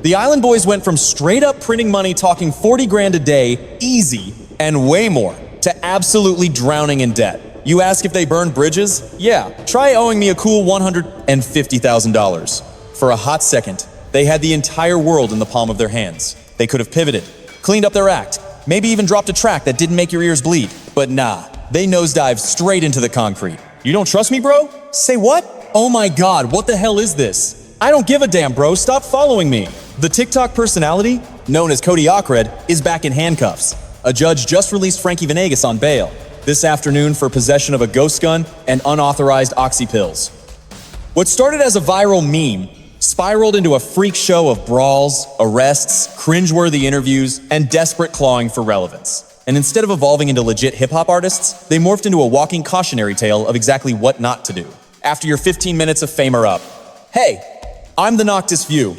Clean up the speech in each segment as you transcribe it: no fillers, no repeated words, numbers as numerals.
The Island Boys went from straight up printing money talking 40 grand a day, easy, and way more, to absolutely drowning in debt. You ask if they burned bridges? Yeah, try owing me a cool $150,000. For a hot second, they had the entire world in the palm of their hands. They could have pivoted, cleaned up their act, maybe even dropped a track that didn't make your ears bleed. But nah, they nosedived straight into the concrete. You don't trust me, bro? Say what? Oh my god, what the hell is this? I don't give a damn, bro, stop following me. The TikTok personality, known as Kodiyakredd, is back in handcuffs. A judge just released Frankie Venegas on bail this afternoon for possession of a ghost gun and unauthorized oxy pills. What started as a viral meme spiraled into a freak show of brawls, arrests, cringeworthy interviews, and desperate clawing for relevance. And instead of evolving into legit hip-hop artists, they morphed into a walking cautionary tale of exactly what not to do. After your 15 minutes of fame are up. Hey, I'm the Noctis View,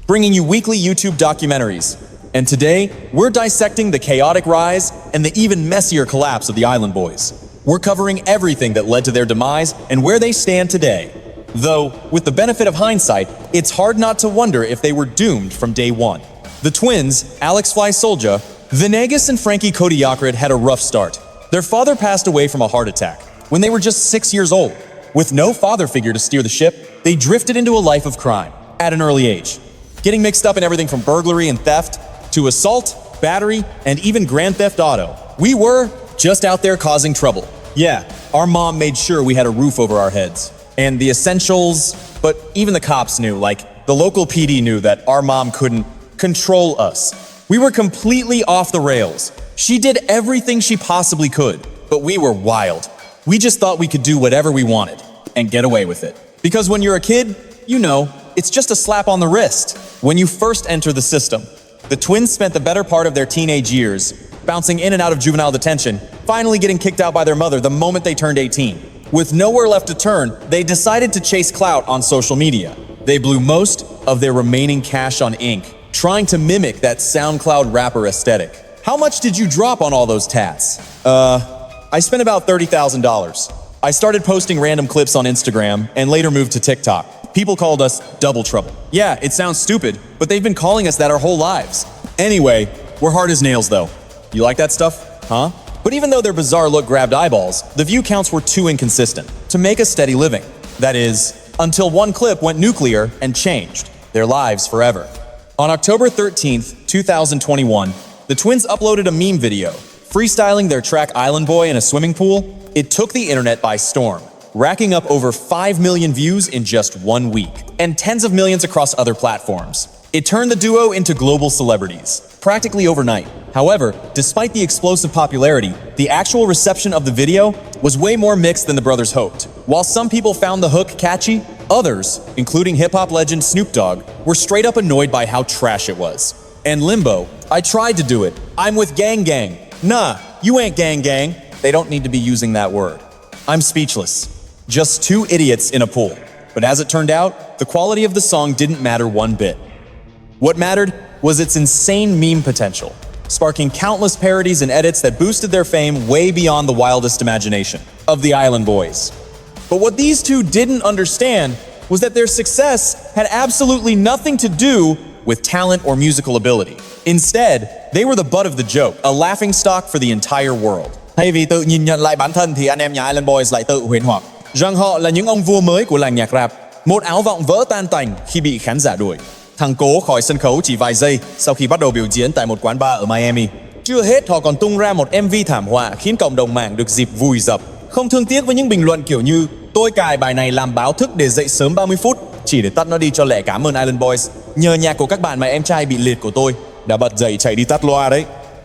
bringing you weekly YouTube documentaries. And today, we're dissecting the chaotic rise and the even messier collapse of the Island Boys. We're covering everything that led to their demise and where they stand today. Though, with the benefit of hindsight, it's hard not to wonder if they were doomed from day one. The twins, Flyysoulja, Venegas and Frankie Kodiyakredd had a rough start. Their father passed away from a heart attack when they were just 6 years old. With no father figure to steer the ship, they drifted into a life of crime at an early age, getting mixed up in everything from burglary and theft to assault, battery, and even grand theft auto. We were just out there causing trouble. Yeah, our mom made sure we had a roof over our heads. And the essentials, but even the cops knew, like the local PD knew that our mom couldn't control us. We were completely off the rails. She did everything she possibly could, but we were wild. We just thought we could do whatever we wanted and get away with it. Because when you're a kid, you know, it's just a slap on the wrist when you first enter the system. The twins spent the better part of their teenage years bouncing in and out of juvenile detention, finally getting kicked out by their mother the moment they turned 18. With nowhere left to turn, they decided to chase clout on social media. They blew most of their remaining cash on ink, trying to mimic that SoundCloud rapper aesthetic. How much did you drop on all those tats? I spent about $30,000. I started posting random clips on Instagram and later moved to TikTok. People called us Double Trouble. Yeah, it sounds stupid, but they've been calling us that our whole lives. Anyway, we're hard as nails though. You like that stuff? Huh? But even though their bizarre look grabbed eyeballs, the view counts were too inconsistent to make a steady living. That is, until one clip went nuclear and changed their lives forever. On October 13th, 2021, the twins uploaded a meme video, freestyling their track Island Boy in a swimming pool. It took the internet by storm, racking up over 5 million views in just 1 week, and tens of millions across other platforms. It turned the duo into global celebrities, practically overnight. However, despite the explosive popularity, the actual reception of the video was way more mixed than the brothers hoped. While some people found the hook catchy, others, including hip-hop legend Snoop Dogg, were straight up annoyed by how trash it was. And Limbo, I tried to do it. I'm with Gang Gang. Nah, you ain't Gang Gang. They don't need to be using that word. I'm speechless. Just two idiots in a pool. But as it turned out, the quality of the song didn't matter one bit. What mattered was its insane meme potential, sparking countless parodies and edits that boosted their fame way beyond the wildest imagination of the Island Boys. But what these two didn't understand was that their success had absolutely nothing to do with talent or musical ability. Instead, they were the butt of the joke, a laughingstock for the entire world. Thay vì tự nhìn nhận lại bản thân thì anh em nhà Island Boys lại tự huyễn hoặc rằng họ là những ông vua mới của làng nhạc rap. Một áo vọng vỡ tan tành khi bị khán giả đuổi. Thằng Cố khỏi sân khấu chỉ vài giây sau khi bắt đầu biểu diễn tại một quán bar ở Miami. Chưa hết, họ còn tung ra một MV thảm họa khiến cộng đồng mạng được dịp vùi dập. Không thương tiếc với những bình luận kiểu như tôi cài bài này làm báo thức để dậy sớm 30 phút chỉ để tắt nó đi cho lẹ cảm ơn Island Boys. Nhờ nhạc của các bạn mà em trai bị liệt của tôi đã bật dậy chạy đi tắt loa đấy.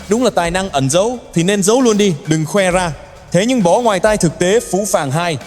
Đúng là tài năng ẩn giấu thì nên giấu luôn đi, đừng khoe ra. Thế nhưng bỏ ngoài tai thực tế phũ phàng 2,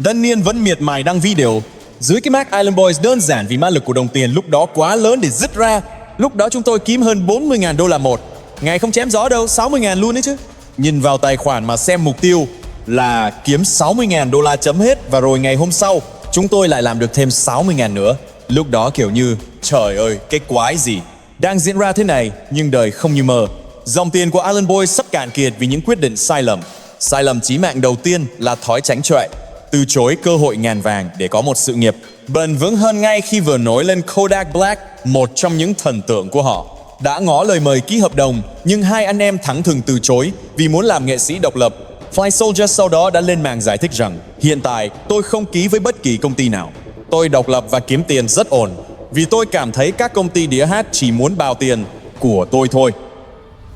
Tân Niên vẫn miệt mài đăng video dưới cái mác Island Boys đơn giản vì ma lực của đồng tiền lúc đó quá lớn để dứt ra. Lúc đó chúng tôi kiếm hơn 40.000 đô la một. Ngày không chém gió đâu, 60.000 luôn đấy chứ. Nhìn vào tài khoản mà xem mục tiêu là kiếm 60.000 đô la chấm hết. Và rồi ngày hôm sau chúng tôi lại làm được thêm 60.000 nữa. Lúc đó kiểu như trời ơi cái quái gì. Đang diễn ra thế này nhưng đời không như mơ. Dòng tiền của Island Boys sắp cạn kiệt vì những quyết định sai lầm. Sai lầm chí mạng đầu tiên là thói tránh trọe, từ chối cơ hội ngàn vàng để có một sự nghiệp bền vững hơn ngay khi vừa nổi lên Kodak Black, một trong những thần tượng của họ. Đã ngỏ lời mời ký hợp đồng, nhưng hai anh em thẳng thừng từ chối vì muốn làm nghệ sĩ độc lập. Flyysoulja sau đó đã lên mạng giải thích rằng hiện tại tôi không ký với bất kỳ công ty nào. Tôi độc lập và kiếm tiền rất ổn vì tôi cảm thấy các công ty đĩa hát chỉ muốn bào tiền của tôi thôi.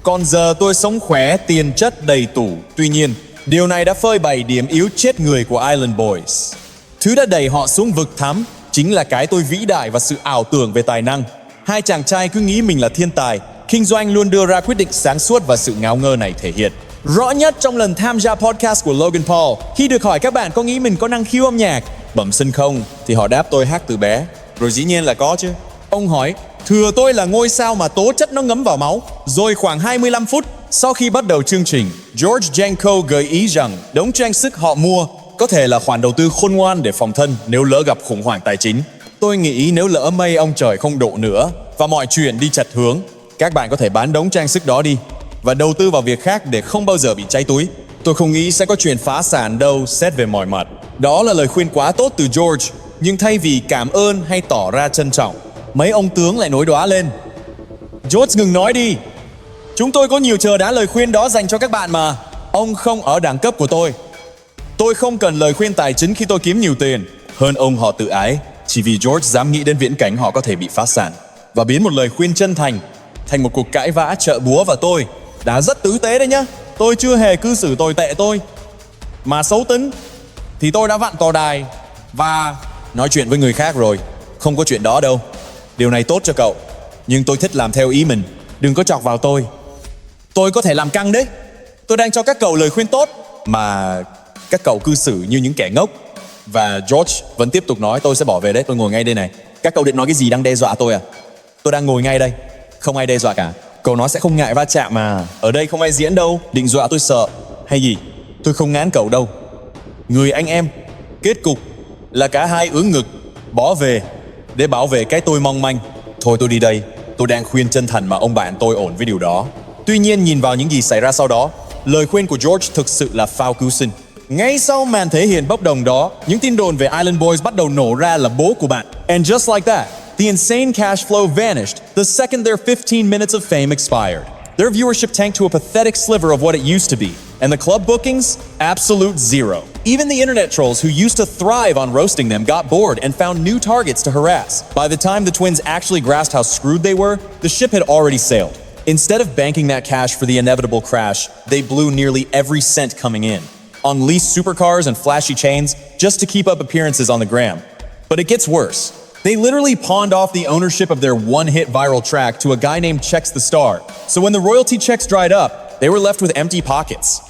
Còn giờ tôi sống khỏe, tiền chất đầy tủ. Tuy nhiên, điều này đã phơi bày điểm yếu chết người của Island Boys. Thứ đã đẩy họ xuống vực thẳm chính là cái tôi vĩ đại và sự ảo tưởng về tài năng. Hai chàng trai cứ nghĩ mình là thiên tài, kinh doanh luôn đưa ra quyết định sáng suốt và sự ngáo ngơ này thể hiện rõ nhất trong lần tham gia podcast của Logan Paul. Khi được hỏi các bạn có nghĩ mình có năng khiếu âm nhạc, bẩm sinh không, thì họ đáp tôi hát từ bé. Rồi dĩ nhiên là có chứ. Ông hỏi, thừa tôi là ngôi sao mà tố chất nó ngấm vào máu. Rồi khoảng 25 phút sau khi bắt đầu chương trình, George Janko gợi ý rằng đống trang sức họ mua có thể là khoản đầu tư khôn ngoan để phòng thân nếu lỡ gặp khủng hoảng tài chính. Tôi nghĩ nếu lỡ mây ông trời không độ nữa và mọi chuyện đi chệch hướng, các bạn có thể bán đống trang sức đó đi và đầu tư vào việc khác để không bao giờ bị cháy túi. Tôi không nghĩ sẽ có chuyện phá sản đâu xét về mọi mặt. Đó là lời khuyên quá tốt từ George, nhưng thay vì cảm ơn hay tỏ ra trân trọng, mấy ông tướng lại nối đoá lên. George ngừng nói đi. Chúng tôi có nhiều chờ đã lời khuyên đó dành cho các bạn mà. Ông không ở đẳng cấp của tôi. Tôi không cần lời khuyên tài chính khi tôi kiếm nhiều tiền. Hơn ông họ tự ái, chỉ vì George dám nghĩ đến viễn cảnh họ có thể bị phá sản và biến một lời khuyên chân thành thành một cuộc cãi vã chợ búa và tôi. Đã rất tử tế đấy nhá. Tôi chưa hề cư xử tồi tệ tôi. Mà xấu tính thì tôi đã vặn tòa đài và nói chuyện với người khác rồi. Không có chuyện đó đâu. Điều này tốt cho cậu. Nhưng tôi thích làm theo ý mình. Đừng có chọc vào tôi. Tôi có thể làm căng đấy. Tôi đang cho các cậu lời khuyên tốt mà các cậu cư xử như những kẻ ngốc. Và George vẫn tiếp tục nói, tôi sẽ bỏ về đấy, tôi ngồi ngay đây này. Các cậu định nói cái gì, đang đe dọa tôi à? Tôi đang ngồi ngay đây, không ai đe dọa cả. Cậu nói sẽ không ngại va chạm mà. Ở đây không ai diễn đâu, định dọa tôi sợ hay gì? Tôi không ngán cậu đâu. Người anh em, kết cục là cả hai ưỡn ngực bỏ về để bảo vệ cái tôi mong manh. Thôi tôi đi đây, tôi đang khuyên chân thành mà ông bạn tôi ổn với điều đó. Tuy nhiên nhìn vào những gì xảy ra sau đó, lời khuyên của George thực sự là phao cứu sinh. Ngay sau màn thể hiện bốc đồng đó, những tin đồn về Island Boys bắt đầu nổ ra là bố của bạn. And just like that, the insane cash flow vanished the second their 15 minutes of fame expired. Their viewership tanked to a pathetic sliver of what it used to be. And the club bookings? Absolute zero. Even the internet trolls who used to thrive on roasting them got bored and found new targets to harass. By the time the twins actually grasped how screwed they were, the ship had already sailed. Instead of banking that cash for the inevitable crash, they blew nearly every cent coming in on leased supercars and flashy chains just to keep up appearances on the gram. But it gets worse. They literally pawned off the ownership of their one-hit viral track to a guy named Chex the Star. So when the royalty checks dried up, they were left with empty pockets.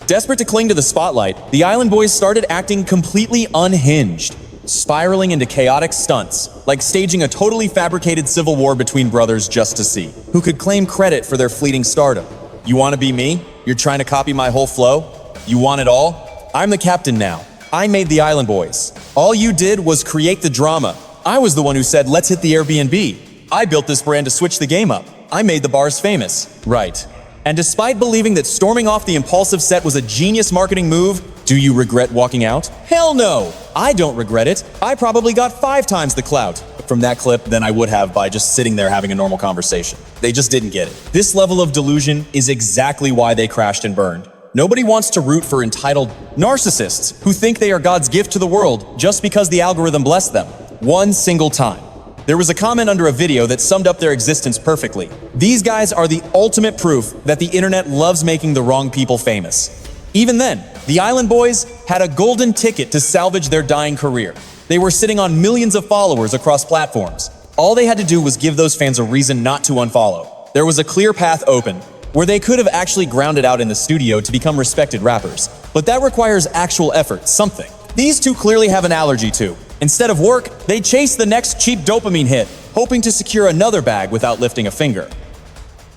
Desperate to cling to the spotlight, the Island Boys started acting completely unhinged, spiraling into chaotic stunts, like staging a totally fabricated civil war between brothers just to see who could claim credit for their fleeting stardom. You want to be me? You're trying to copy my whole flow? You want it all? I'm the captain now. I made the Island Boys. All you did was create the drama. I was the one who said, let's hit the Airbnb. I built this brand to switch the game up. I made the bars famous. Right. And despite believing that storming off the impulsive set was a genius marketing move, do you regret walking out? Hell no! I don't regret it. I probably got 5 times the clout from that clip than I would have by just sitting there having a normal conversation. They just didn't get it. This level of delusion is exactly why they crashed and burned. Nobody wants to root for entitled narcissists who think they are God's gift to the world just because the algorithm blessed them. One single time. There was a comment under a video that summed up their existence perfectly. These guys are the ultimate proof that the internet loves making the wrong people famous. Even then, the Island Boys had a golden ticket to salvage their dying career. They were sitting on millions of followers across platforms. All they had to do was give those fans a reason not to unfollow. There was a clear path open, where they could have actually ground it out in the studio to become respected rappers. But that requires actual effort, something. These two clearly have an allergy to. Instead of work, they chase the next cheap dopamine hit, hoping to secure another bag without lifting a finger.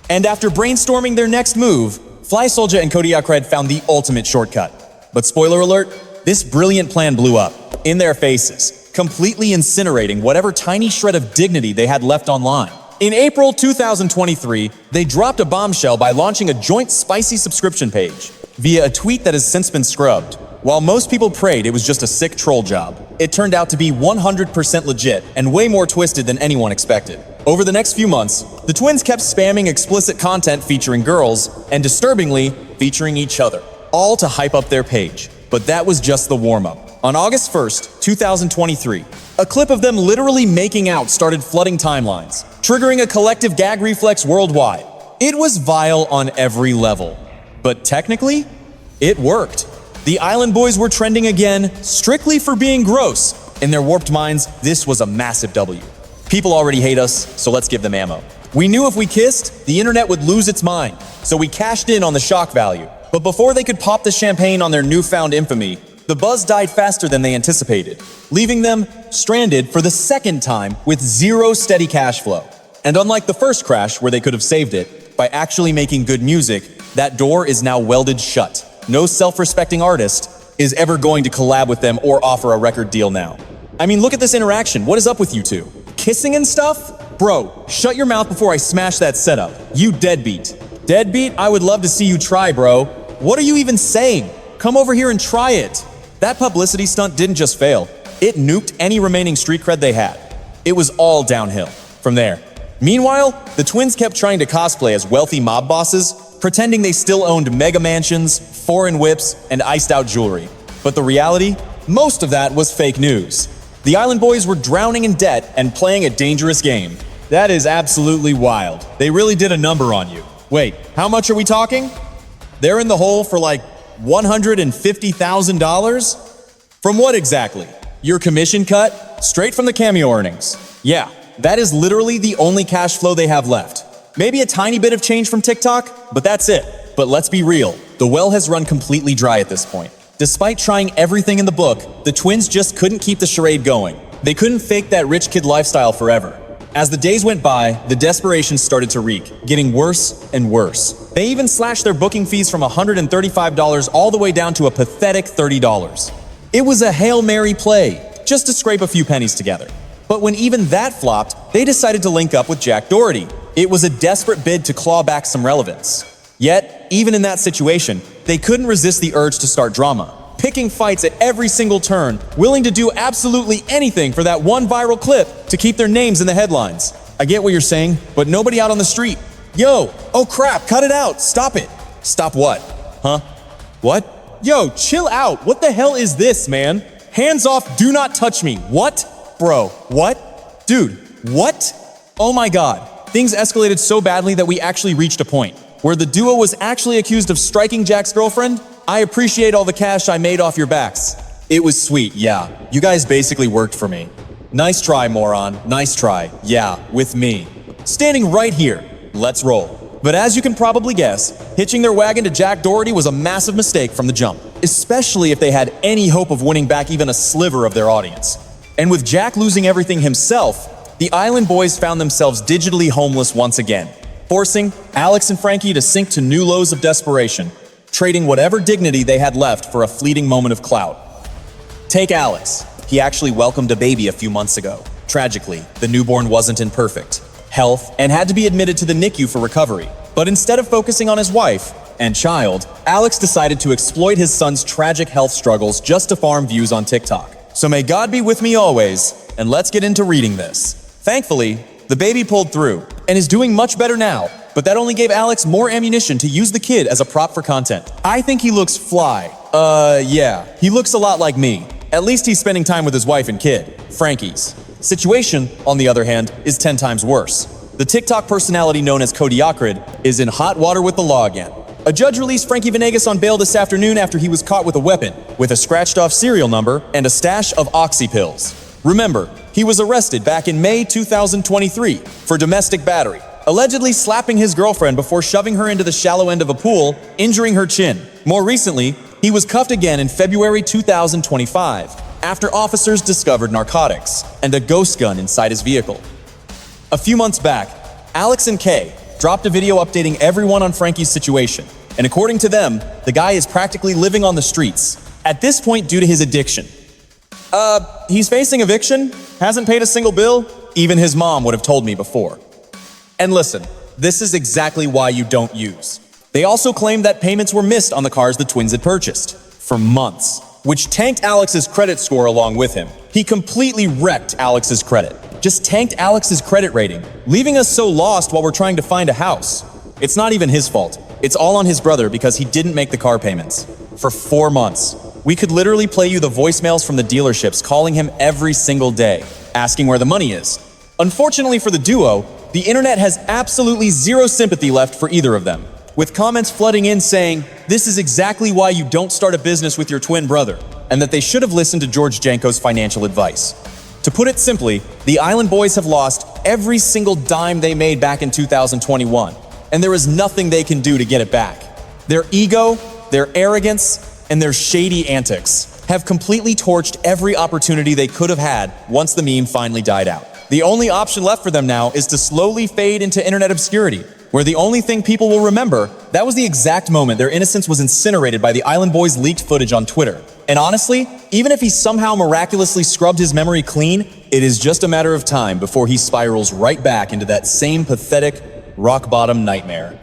And after brainstorming their next move, Flyysoulja and Kodiyakredd found the ultimate shortcut. But spoiler alert, this brilliant plan blew up, in their faces, completely incinerating whatever tiny shred of dignity they had left online. In April 2023, they dropped a bombshell by launching a joint spicy subscription page via a tweet that has since been scrubbed. While most people prayed it was just a sick troll job, it turned out to be 100% legit and way more twisted than anyone expected. Over the next few months, the twins kept spamming explicit content featuring girls and, disturbingly, featuring each other, all to hype up their page. But that was just the warm-up. On August 1st, 2023, a clip of them literally making out started flooding timelines, triggering a collective gag reflex worldwide. It was vile on every level. But technically, it worked. The Island Boys were trending again, strictly for being gross. In their warped minds, this was a massive W. People already hate us, so let's give them ammo. We knew if we kissed, the internet would lose its mind, so we cashed in on the shock value. But before they could pop the champagne on their newfound infamy, the buzz died faster than they anticipated, leaving them stranded for the second time with zero steady cash flow. And unlike the first crash, where they could have saved it, by actually making good music, that door is now welded shut. No self-respecting artist is ever going to collab with them or offer a record deal now. I mean, look at this interaction. What is up with you two? Kissing and stuff? Bro, shut your mouth before I smash that setup. You deadbeat. Deadbeat? I would love to see you try, bro. What are you even saying? Come over here and try it. That publicity stunt didn't just fail. It nuked any remaining street cred they had. It was all downhill from there. Meanwhile, the twins kept trying to cosplay as wealthy mob bosses, pretending they still owned mega mansions, foreign whips, and iced-out jewelry. But the reality? Most of that was fake news. The Island Boys were drowning in debt and playing a dangerous game. That is absolutely wild. They really did a number on you. Wait, how much are we talking? They're in the hole for like $150,000? From what exactly? Your commission cut? Straight from the cameo earnings. Yeah, that is literally the only cash flow they have left. Maybe a tiny bit of change from TikTok, but that's it. But let's be real, the well has run completely dry at this point. Despite trying everything in the book, the twins just couldn't keep the charade going. They couldn't fake that rich kid lifestyle forever. As the days went by, the desperation started to reek, getting worse and worse. They even slashed their booking fees from $135 all the way down to a pathetic $30. It was a Hail Mary play, just to scrape a few pennies together. But when even that flopped, they decided to link up with Jack Doherty. It was a desperate bid to claw back some relevance. Yet, even in that situation, they couldn't resist the urge to start drama, picking fights at every single turn, willing to do absolutely anything for that one viral clip to keep their names in the headlines. I get what you're saying, but nobody out on the street. Yo, oh crap, cut it out, stop it. Stop what? Huh? What? Yo, chill out, what the hell is this, man? Hands off, do not touch me. What? Bro, what? Dude, what? Oh my god. Things escalated so badly that we actually reached a point where the duo was actually accused of striking Jack's girlfriend. I appreciate all the cash I made off your backs. It was sweet, yeah. You guys basically worked for me. Nice try, moron. Nice try. Yeah, with me. Standing right here. Let's roll. But as you can probably guess, hitching their wagon to Jack Doherty was a massive mistake from the jump, especially if they had any hope of winning back even a sliver of their audience. And with Jack losing everything himself, the Island Boys found themselves digitally homeless once again, forcing Alex and Frankie to sink to new lows of desperation, trading whatever dignity they had left for a fleeting moment of clout. Take Alex. He actually welcomed a baby a few months ago. Tragically, the newborn wasn't in perfect health and had to be admitted to the NICU for recovery. But instead of focusing on his wife and child, Alex decided to exploit his son's tragic health struggles just to farm views on TikTok. So may God be with me always, and let's get into reading this. Thankfully, the baby pulled through and is doing much better now, but that only gave Alex more ammunition to use the kid as a prop for content. I think he looks fly. Yeah, he looks a lot like me. At least he's spending time with his wife and kid, Frankie's. Situation, on the other hand, is 10 times worse. The TikTok personality known as Kodiyakredd is in hot water with the law again. A judge released Frankie Venegas on bail this afternoon after he was caught with a weapon, with a scratched-off serial number and a stash of oxy pills. Remember, he was arrested back in May 2023 for domestic battery, allegedly slapping his girlfriend before shoving her into the shallow end of a pool, injuring her chin. More recently, he was cuffed again in February 2025 after officers discovered narcotics and a ghost gun inside his vehicle. A few months back, Alex and Kay dropped a video updating everyone on Frankie's situation, and according to them, the guy is practically living on the streets, at this point due to his addiction. He's facing eviction, hasn't paid a single bill, even his mom would have told me before. And listen, this is exactly why you don't use. They also claimed that payments were missed on the cars the twins had purchased, for months. which tanked Alex's credit score along with him. He completely wrecked Alex's credit. Just tanked Alex's credit rating, leaving us so lost while we're trying to find a house. It's not even his fault. It's all on his brother because he didn't make the car payments. For 4 months. We could literally play you the voicemails from the dealerships calling him every single day, asking where the money is. Unfortunately for the duo, the internet has absolutely zero sympathy left for either of them, with comments flooding in saying, this is exactly why you don't start a business with your twin brother, and that they should have listened to George Janko's financial advice. To put it simply, the Island Boys have lost every single dime they made back in 2021, and there is nothing they can do to get it back. Their ego, their arrogance, and their shady antics have completely torched every opportunity they could have had once the meme finally died out. The only option left for them now is to slowly fade into internet obscurity, where the only thing people will remember, that was the exact moment their innocence was incinerated by the Island Boys' leaked footage on Twitter. And honestly, even if he somehow miraculously scrubbed his memory clean, it is just a matter of time before he spirals right back into that same pathetic, rock-bottom nightmare.